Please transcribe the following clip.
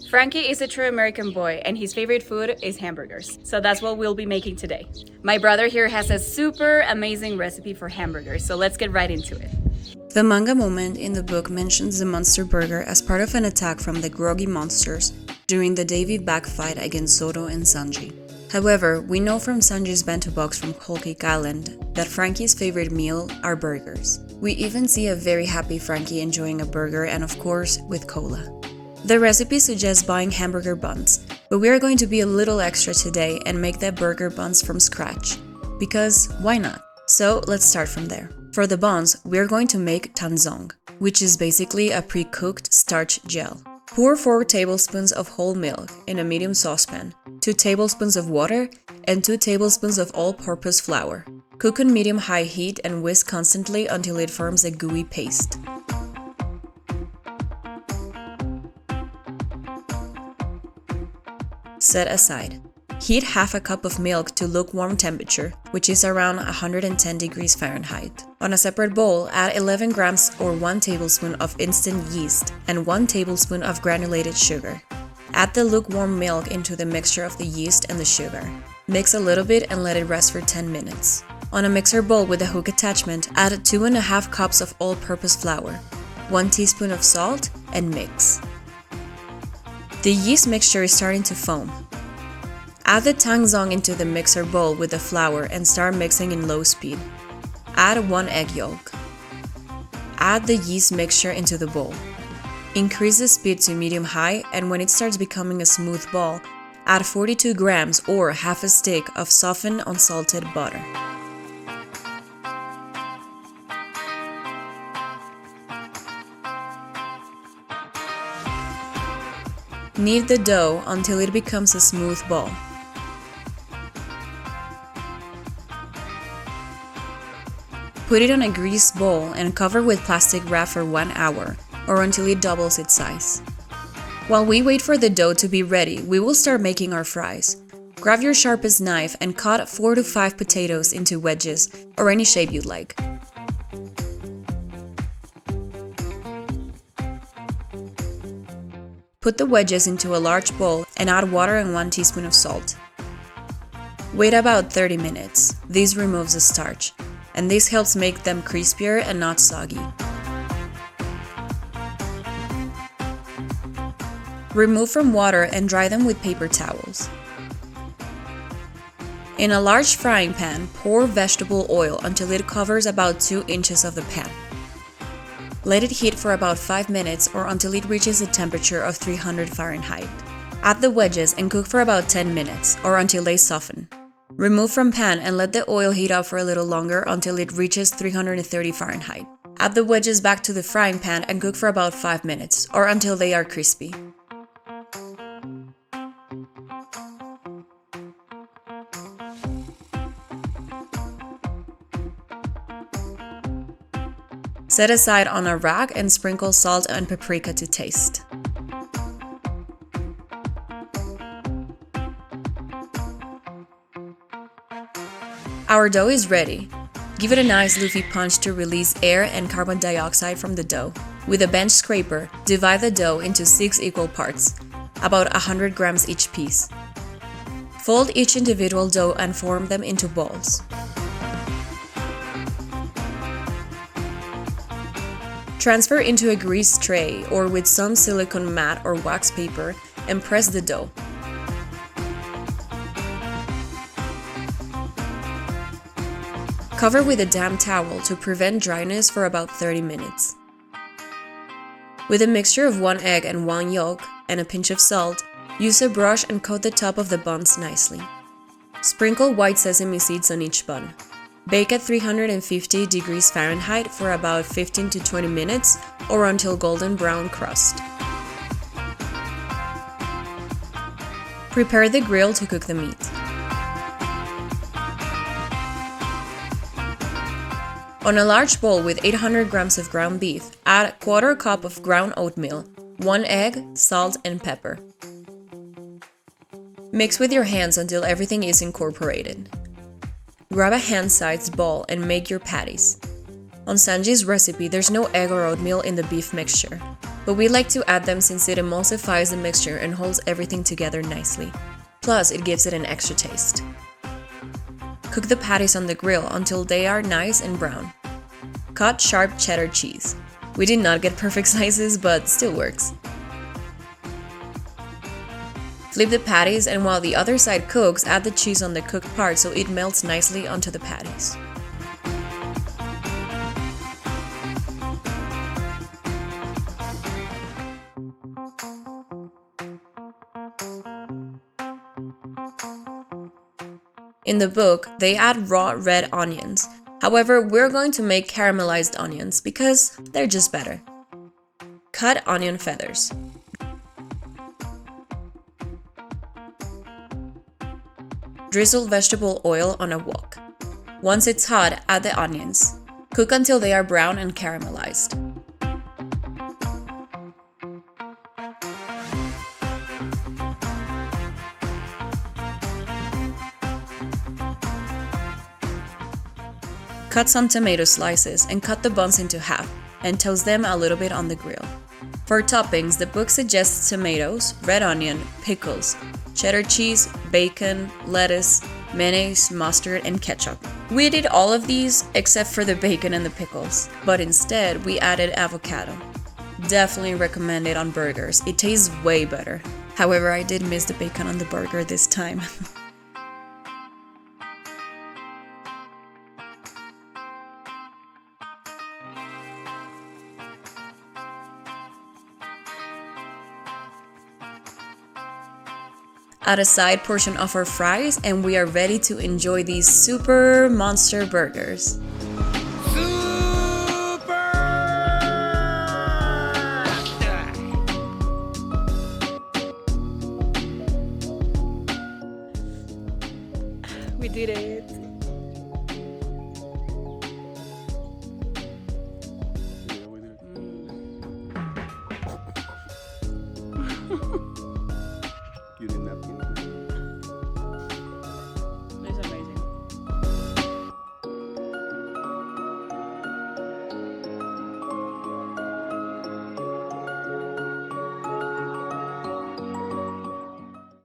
Franky is a true American boy and his favorite food is hamburgers. So that's what we'll be making today. My brother here has a super amazing recipe for hamburgers, so let's get right into it. The manga moment in the book mentions the monster burger as part of an attack from the groggy monsters during the Davy back fight against Zoro and Sanji. However, we know from Sanji's bento box from Whole Cake Island that Franky's favorite meal are burgers. We even see a very happy Franky enjoying a burger and of course with cola. The recipe suggests buying hamburger buns, but we are going to be a little extra today and make the burger buns from scratch. Because why not? So let's start from there. For the buns, we are going to make Tangzhong, which is basically a pre-cooked starch gel. Pour 4 tablespoons of whole milk in a medium saucepan, 2 tablespoons of water, and 2 tablespoons of all-purpose flour. Cook on medium-high heat and whisk constantly until it forms a gooey paste. Set aside. Heat half a cup of milk to lukewarm temperature, which is around 110 degrees Fahrenheit. On a separate bowl, add 11 grams or 1 tablespoon of instant yeast and 1 tablespoon of granulated sugar. Add the lukewarm milk into the mixture of the yeast and the sugar. Mix a little bit and let it rest for 10 minutes. On a mixer bowl with a hook attachment, add 2.5 cups of all-purpose flour, 1 teaspoon of salt, and mix. The yeast mixture is starting to foam. Add the Tangzhong into the mixer bowl with the flour and start mixing in low speed. Add 1 egg yolk. Add the yeast mixture into the bowl. Increase the speed to medium-high, and when it starts becoming a smooth ball, add 42 grams or half a stick of softened unsalted butter. Knead the dough until it becomes a smooth ball. Put it on a greased bowl and cover with plastic wrap for 1 hour, or until it doubles its size. While we wait for the dough to be ready, we will start making our fries. Grab your sharpest knife and cut 4 to 5 potatoes into wedges, or any shape you'd like. Put the wedges into a large bowl and add water and 1 teaspoon of salt. Wait about 30 minutes. This removes the starch, and this helps make them crispier and not soggy. Remove from water and dry them with paper towels. In a large frying pan, pour vegetable oil until it covers about 2 inches of the pan. Let it heat for about 5 minutes or until it reaches a temperature of 300 Fahrenheit. Add the wedges and cook for about 10 minutes or until they soften. Remove from pan and let the oil heat up for a little longer until it reaches 330 Fahrenheit. Add the wedges back to the frying pan and cook for about 5 minutes or until they are crispy. Set aside on a rack and sprinkle salt and paprika to taste. Our dough is ready. Give it a nice loofy punch to release air and carbon dioxide from the dough. With a bench scraper, divide the dough into 6 equal parts, about 100 grams each piece. Fold each individual dough and form them into balls. Transfer into a greased tray or with some silicone mat or wax paper and press the dough. Cover with a damp towel to prevent dryness for about 30 minutes. With a mixture of 1 egg and 1 yolk and a pinch of salt, use a brush and coat the top of the buns nicely. Sprinkle white sesame seeds on each bun. Bake at 350 degrees Fahrenheit for about 15 to 20 minutes or until golden brown crust. Prepare the grill to cook the meat. On a large bowl with 800 grams of ground beef, add 1/4 cup of ground oatmeal, 1 egg, salt, and pepper. Mix with your hands until everything is incorporated. Grab a hand-sized ball and make your patties. On Sanji's recipe, there's no egg or oatmeal in the beef mixture. but we like to add them since it emulsifies the mixture and holds everything together nicely. Plus, it gives it an extra taste. Cook the patties on the grill until they are nice and brown. Cut sharp cheddar cheese. We did not get perfect slices, but still works. Flip the patties, and while the other side cooks, add the cheese on the cooked part so it melts nicely onto the patties. In the book, they add raw red onions. However, we're going to make caramelized onions because they're just better. Cut onion feathers. Drizzle vegetable oil on a wok. Once it's hot, add the onions. Cook until they are brown and caramelized. Cut some tomato slices and cut the buns into half and toast them a little bit on the grill. For toppings, the book suggests tomatoes, red onion, pickles, cheddar cheese, bacon, lettuce, mayonnaise, mustard, and ketchup. We did all of these except for the bacon and the pickles, but instead we added avocado. Definitely recommend it on burgers, it tastes way better. However, I did miss the bacon on the burger this time. Add a side portion of our fries and we are ready to enjoy these super monster burgers. We did it.